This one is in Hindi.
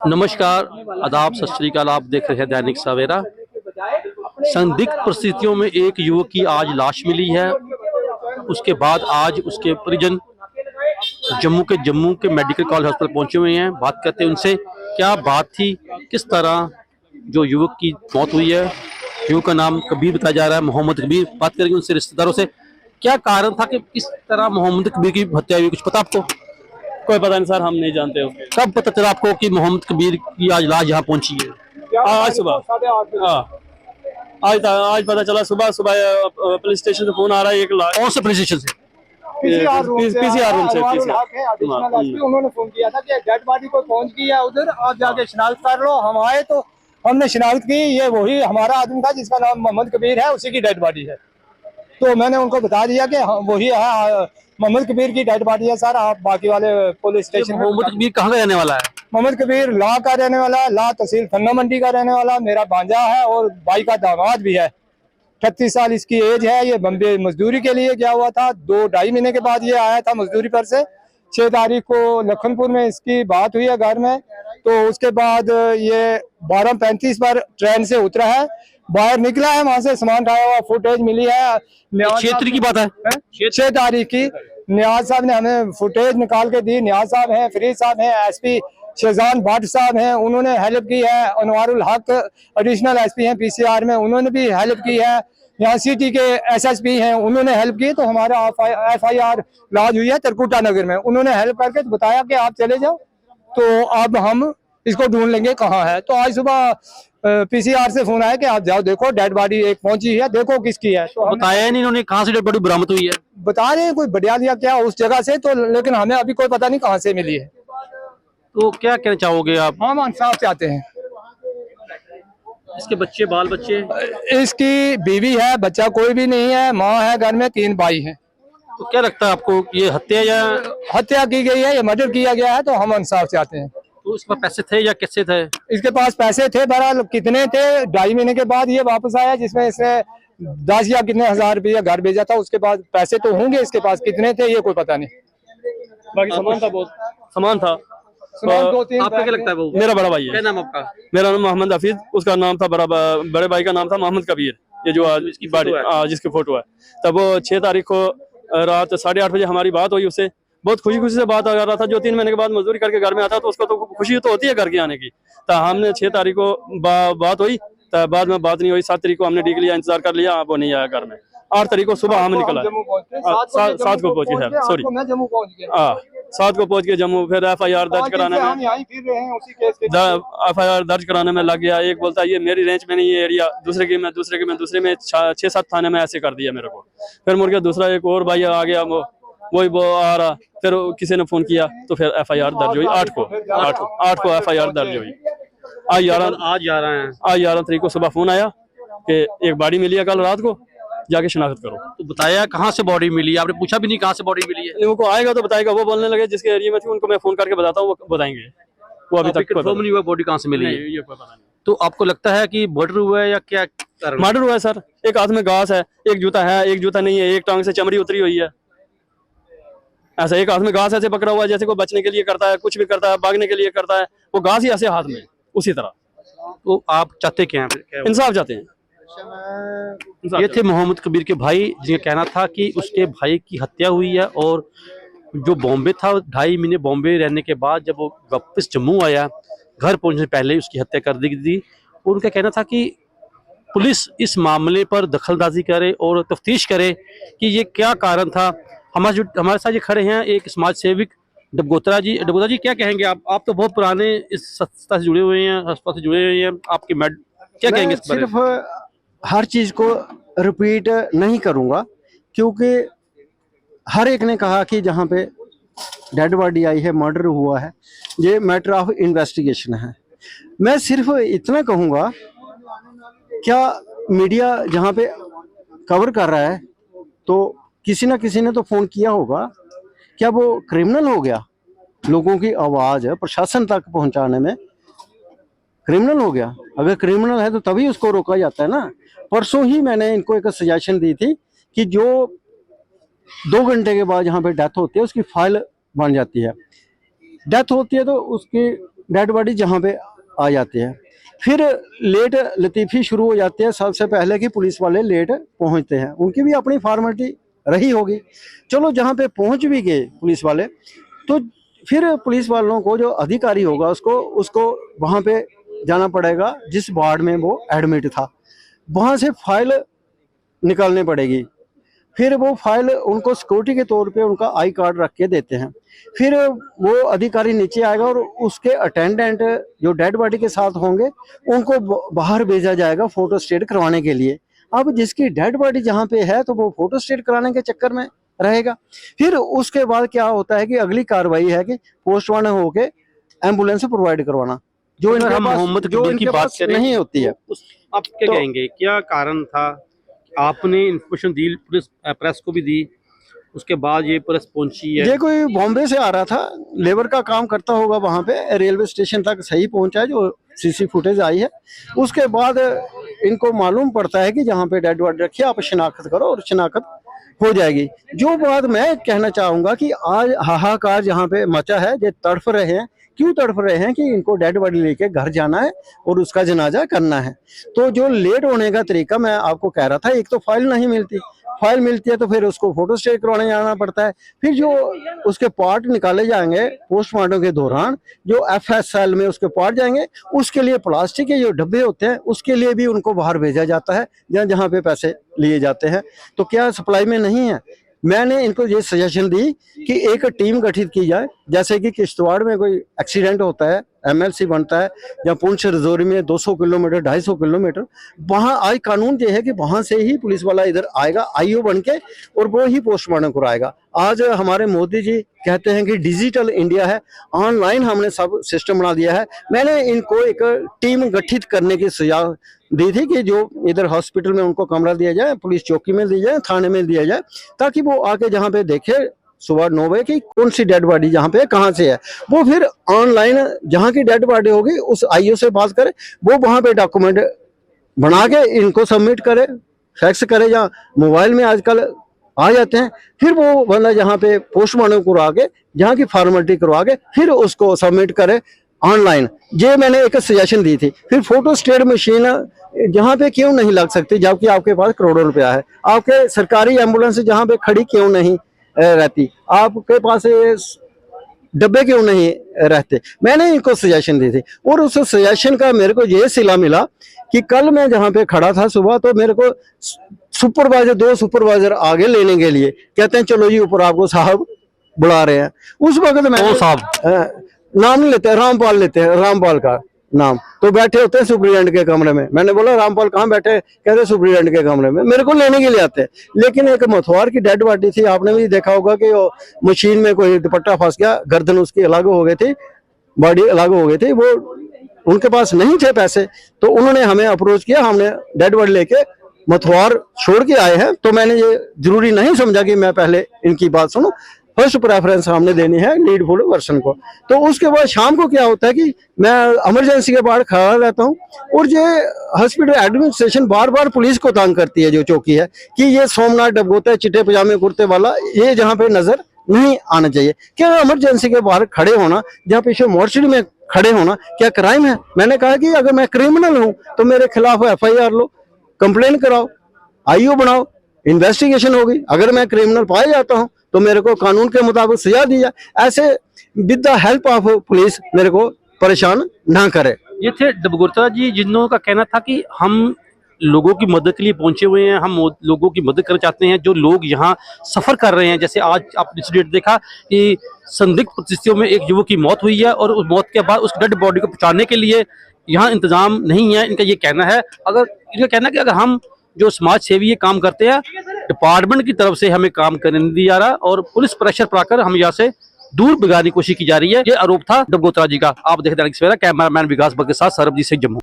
नमस्कार, आदाब, सत श्री अकाल। आप देख रहे हैं दैनिक सवेरा। संदिग्ध परिस्थितियों में एक युवक की आज लाश मिली है। उसके बाद आज उसके परिजन जम्मू के मेडिकल कॉलेज अस्पताल पहुंचे हुए हैं। बात करते हैं उनसे, क्या बात थी, किस तरह जो युवक की मौत हुई है। युवक का नाम कबीर बताया जा रहा है, मोहम्मद कबीर। बात करेंगे उनसे, रिश्तेदारों से, क्या कारण था कि किस तरह मोहम्मद कबीर की हत्या हुई, कुछ पता आपको? कोई पता नहीं सर, हम नहीं जानते हो। कब पता चला आपको कि मोहम्मद कबीर की आज लाश यहाँ पहुंची है? आज सुबह। हाँ, आज पता चला सुबह सुबह। पुलिस स्टेशन से फोन आ रहा है, एक लाश। कौन से पुलिस स्टेशन से? पीसीआर रूम से उन्होंने फोन किया था कि डेड बॉडी को पहुंच गई है उधर, आप जाके शिनाख्त कर लो। हम आए तो हमने शिनाख्त की, ये वही हमारा आदमी था जिसका नाम मोहम्मद कबीर है, उसी की डेड बॉडी है। तो मैंने उनको बता दिया कि वही है, मोहम्मद कबीर की डेड बॉडी है सर। आप बाकी वाले पुलिस स्टेशन। मोहम्मद कबीर कहाँ का रहने वाला है? मोहम्मद कबीर ला का रहने वाला है, ला तहसील खन्ना मंडी का रहने वाला। मेरा भांजा है और भाई का दामाद भी है। 38 साल इसकी एज है। ये बम्बे मजदूरी के लिए गया हुआ था। 2-2.5 महीने के बाद ये आया था मजदूरी पर से। 6 तारीख को लखनपुर में इसकी बात हुई है घर में। तो उसके बाद ये 12:35 पर ट्रेन से उतरा है, बाहर निकला है, वहां से सामान उठाया हुआ फुटेज मिली है। क्षेत्र की बात है? 6 तारीख की नियाज साहब ने हमें फुटेज निकाल के दी। नियाज साहब हैं, फरीद साहब हैं, एसपी शेजान भट्ट साहब हैं, उन्होंने हेल्प की है। अनवारुल हक एडिशनल एसपी हैं पीसीआर में, उन्होंने भी हेल्प की है। यहाँ सिटी के एसएसपी हैं, उन्होंने हेल्प की। तो हमारा एफआईआर लॉन्च हुई है तरकुटा नगर में। उन्होंने हेल्प करके तो बताया कि आप चले जाओ, तो अब हम इसको ढूंढ लेंगे कहाँ है। तो आज सुबह पीसीआर से फोन आया कि आप जाओ देखो, डेड बॉडी एक पहुंची है, देखो किसकी है। तो बताया नहीं इन्होंने कहाँ से डेड बॉडी बरामद हुई है? बता रहे हैं कोई बढ़िया दिया क्या उस जगह से, तो लेकिन हमें अभी कोई पता नहीं कहाँ से मिली है। तो क्या कहना चाहोगे आप? हम इंसाफ चाहते हैं। इसके बच्चे, बाल बच्चे? इसकी बीवी है, बच्चा कोई भी नहीं है, माँ है, घर में 3 भाई हैं। तो क्या लगता है आपको, ये हत्या या हत्या की गई है, ये मर्डर किया गया है? तो हम इंसाफ चाहते हैं। तो इसके पास पैसे थे या कैसे थे? इसके पास पैसे थे, बहरहाल कितने थे, 2.5 महीने के बाद ये वापस आया, जिसमें इसने 10 या कितने हजार रुपया घर भेजा था। उसके बाद पैसे तो होंगे इसके पास, कितने थे ये कोई पता नहीं। बाकी सामान था, बहुत सामान था। आपको क्या लगता है वो? मेरा बड़ा भाई है। क्या नाम आपका? मेरा नाम मोहम्मद हफीज, उसका नाम था बड़े भाई का नाम था मोहम्मद कबीर। ये जो आज इसकी बॉडी, जिसकी फोटो है, तब वो 6 तारीख को रात 8:30 बजे हमारी बात हुई उससे। बहुत खुशी खुशी से बात आ रहा था। जो 3 महीने के बाद मजदूरी करके घर में आता तो उसको तो खुशी तो होती है घर के आने की। तो हमने 6 तारीख को बात हुई, तो बाद में बात नहीं हुई। 7 तारीख को हमने डीक लिया, इंतजार कर लिया, वो नहीं आया घर में। 8 तारीख को सुबह हम निकला, 7 को पहुंच गए, सॉरी 7 को पहुंच गए जम्मू। फिर एफआईआर दर्ज कराने में लग गया। एक बोलता है ये मेरी रेंज में नहीं है एरिया, दूसरे में 6-7 थाने में ऐसे कर दिया मेरे को। फिर मुड़ के दूसरा एक और भाई आ गया, वो आ रहा। फिर किसी ने फोन किया तो फिर एफआईआर दर्ज हुई 8 को एफआईआर दर्ज हुई। आज 11 तारीख को सुबह फोन आया कि एक बॉडी मिली है कल रात को, जाके शिनाख्त करो। तो बताया कहाँ से बॉडी मिली? आपने पूछा भी नहीं कहाँ से बॉडी मिली है? उनको आएगा तो बताएगा। वो बोलने लगे जिसके एरिया में थी उनको मैं फोन करके बताता हूँ, वो बताएंगे। वो अभी तक कंफर्म नहीं हुआ बॉडी कहाँ से मिली है। ये कोई पता नहीं। तो आपको लगता है कि मर्डर हुआ है या क्या कारण? मर्डर हुआ है सर। एक हाथ में घास है, एक जूता है, एक जूता नहीं है, एक टांग से चमड़ी उतरी हुई है। ऐसा एक हाथ में घास ऐसे पकड़ा हुआ है जैसे कोई बचने के लिए करता है, कुछ भी करता है, भागने के लिए करता है, वो घास ही ऐसे हाथ में, उसी तरह। तो आप चाहते क्या हैं? इंसाफ चाहते हैं। ये थे मोहम्मद कबीर के भाई, जिनका कहना था कि उसके भाई की हत्या हुई है और जो बॉम्बे था, 2.5 महीने बॉम्बे रहने के बाद जब वो वापस जम्मू आया, घर पहुंचने से पहले उसकी हत्या कर दी गई। और उनका कहना था कि पुलिस इस मामले पर दखलंदाजी करे और तफ्तीश करे कि ये क्या कारण था। हमारे साथ ये खड़े हैं एक समाज सेविक डबगोत्रा जी। डबगोत्रा जी, क्या कहेंगे आप तो बहुत पुराने इस संस्था से जुड़े हुए हैं, अस्पताल से जुड़े हुए हैं, आपकी क्या कहेंगे इस बारे में? सिर्फ हर चीज को रिपीट नहीं करूंगा, क्योंकि हर एक ने कहा कि जहां पे डेड बॉडी आई है, मर्डर हुआ है, ये मैटर ऑफ इन्वेस्टिगेशन है। मैं सिर्फ इतना कहूंगा, क्या मीडिया जहां पे कवर कर रहा है तो किसी ना किसी ने तो फोन किया होगा। क्या वो क्रिमिनल हो गया? लोगों की आवाज प्रशासन तक पहुंचाने में क्रिमिनल हो गया? अगर क्रिमिनल है तो तभी उसको रोका जाता है ना। परसों ही मैंने इनको एक सजेशन दी थी कि जो 2 घंटे के बाद जहाँ पे डेथ होती है उसकी फाइल बन जाती है। डेथ होती है तो उसकी डेड बॉडी जहाँ पे आ जाती है। फिर लेट लतीफ़ी शुरू हो जाती है सबसे पहले कि पुलिस वाले लेट पहुंचते हैं, उनकी भी अपनी फॉर्मेलिटी रही होगी। चलो जहाँ पे पहुंच भी गए पुलिस वाले, तो फिर पुलिस वालों को जो अधिकारी होगा उसको वहाँ पे जाना पड़ेगा जिस वार्ड में वो एडमिट था, वहाँ से फाइल निकालनी पड़ेगी। फिर वो फाइल उनको सिक्योरिटी के तौर पे उनका आई कार्ड रख के देते हैं। फिर वो अधिकारी नीचे आएगा और उसके अटेंडेंट जो डेड बॉडी के साथ होंगे उनको बाहर भेजा जाएगा फोटो स्टेट करवाने के लिए। अब जिसकी डेड बॉडी जहाँ पे है तो वो फोटो स्टेट कराने के चक्कर में रहेगा। फिर उसके बाद क्या होता है कि अगली कार्रवाई है कि पोस्टमार्टम होके एम्बुलेंस प्रोवाइड करवाना, जो अगर हम मोहम्मद कबीर की बात करें नहीं होती है। आप क्या कहेंगे, क्या कारण था? आपने इन्फॉर्मेशन दी, पुलिस प्रेस को भी दी, उसके बाद ये पुलिस पहुंची है। ये कोई बॉम्बे से आ रहा था, लेबर का काम करता होगा, वहां पे रेलवे स्टेशन तक सही पहुंचा है जो सीसी फुटेज आई है। उसके बाद इनको मालूम पड़ता है कि जहाँ पे डेड बॉडी रखी है आप शिनाख्त करो और शिनाख्त हो जाएगी। जो बात मैं कहना चाहूंगा कि आज हाहाकार जहाँ पे मचा है, ये तड़फ रहे हैं। क्यों तड़फ रहे हैं? कि इनको डेड बॉडी लेके घर जाना है और उसका जनाजा करना है। तो जो लेट होने का तरीका मैं आपको कह रहा था, एक तो फाइल नहीं मिलती, फाइल मिलती है तो फिर उसको फोटो स्टेट करवाने जाना पड़ता है। फिर जो उसके पार्ट निकाले जाएंगे पोस्टमार्टम के दौरान, जो FSL में उसके पार्ट जाएंगे, उसके लिए प्लास्टिक के जो डब्बे होते हैं उसके लिए भी उनको बाहर भेजा जाता है जहाँ पे पैसे लिए जाते हैं। तो क्या सप्लाई में नहीं है? मैंने इनको ये सजेशन दी कि एक टीम गठित की जाए, जैसे कि किश्तवाड़ में कोई एक्सीडेंट होता है, MLC बनता है, या पुंछ रजौरी में 200 किलोमीटर 250 किलोमीटर, वहाँ आज कानून ये है कि वहाँ से ही पुलिस वाला इधर आएगा IO बन के और वो ही पोस्टमार्टम कराएगा। आज हमारे मोदी जी कहते हैं कि डिजिटल इंडिया है, ऑनलाइन हमने सब सिस्टम बना दिया है। मैंने इनको एक टीम गठित करने की सुझाव दी थी कि जो इधर हॉस्पिटल में उनको कमरा दिया जाए, पुलिस चौकी में दिया जाए, थाने में दिया जाए, ताकि वो आके जहाँ पे देखे सुबह 9 बजे की कौन सी डेड बॉडी जहाँ पे कहाँ से है, वो फिर ऑनलाइन जहाँ की डेड बॉडी होगी उस IO से बात करे, वो वहाँ पे डॉक्यूमेंट बना के इनको सबमिट करे, फैक्स करे, या मोबाइल में आजकल आ जाते हैं। फिर वो बंदा जहाँ पे पोस्टमार्टम करवा के, जहाँ की फॉर्मेलिटी करवा के, फिर उसको सबमिट करे ऑनलाइन। ये मैंने एक सजेशन दी थी। फिर फोटो स्टेट मशीन जहाँ पे क्यों नहीं लग सकती, जबकि आपके पास करोड़ों रुपया है? आपके सरकारी एम्बुलेंस जहाँ पे खड़ी क्यों नहीं रहती? आपके पास डब्बे क्यों नहीं रहते? मैंने इनको सजेशन दी थी और उस सजेशन का मेरे को ये सिला मिला कि कल मैं जहाँ पे खड़ा था सुबह, तो मेरे को सुपरवाइजर 2 सुपरवाइजर आगे लेने के लिए कहते हैं चलो जी ऊपर आपको साहब बुला रहे हैं। उस वक्त मैं साहब नाम नहीं लेते, रामपाल लेते हैं, रामपाल का नाम। तो बैठे होते हैं सुप्रीडेंट के कमरे में। मैंने बोला रामपाल कहाँ बैठे? कहते सुप्रीडेंट के कमरे में। मेरे को लेने के लिए आते हैं। लेकिन एक मथुआर की डेड बॉडी थी, आपने भी देखा होगा कि वो मशीन में कोई दुपट्टा फंस गया, गर्दन उसकी अलग हो गई थी, बॉडी अलग हो गई थी, वो उनके पास नहीं थे पैसे, तो उन्होंने हमें अप्रोच किया। हमने डेड बॉडी लेके मथुआर छोड़ के आए हैं। तो मैंने ये जरूरी नहीं समझा कि मैं पहले इनकी बात सुनूं, फर्स्ट प्रेफरेंस हमने देनी है नीडफुल वर्सन को। तो उसके बाद शाम को क्या होता है कि मैं इमरजेंसी के बाहर खड़ा रहता हूँ और ये हॉस्पिटल एडमिनिस्ट्रेशन बार बार पुलिस को तंग करती है, जो चौकी है, कि ये सोमनाथ डबगोता चिट्टे पजामे कुर्ते वाला ये जहाँ पे नजर नहीं आना चाहिए। क्या इमरजेंसी के बाहर खड़े होना, जहाँ पीछे मोर्चरी में खड़े होना, क्या क्राइम है? मैंने कहा कि अगर मैं क्रिमिनल हूँ तो मेरे खिलाफ FIR लो, कंप्लेन कराओ, IO बनाओ, इन्वेस्टिगेशन होगी। अगर मैं क्रिमिनल पाया जाता हूँ तो मेरे को कानून के मुताबिक सजा दी जाए। ऐसे with the help of police मेरे को परेशान ना करे। ये थे डबगोता जी, जिन्हों का कहना था कि हम लोगों की मदद के लिए पहुंचे हुए हैं, हम लोगों की मदद करना चाहते हैं। जो लोग यहाँ सफर कर रहे हैं, जैसे आज आपने इंसिडेंट देखा कि संदिग्ध परिस्थितियों में एक युवक की मौत हुई है और उस मौत के बाद उस डेड बॉडी को पहुंचाने के लिए यहाँ इंतजाम नहीं है, इनका ये कहना है। इनका कहना है कि अगर हम जो समाज सेवी ये काम करते हैं, डिपार्टमेंट की तरफ से हमें काम करने नहीं दिया जा रहा और पुलिस प्रेशर पाकर हम यहाँ से दूर भगाने की कोशिश की जा रही है। ये आरोप था डबगोत्रा जी का। आप देख दैनिक सवेरा, कैमरामैन विकास भट्ट के साथ सरबजीत सिंह, जम्मू।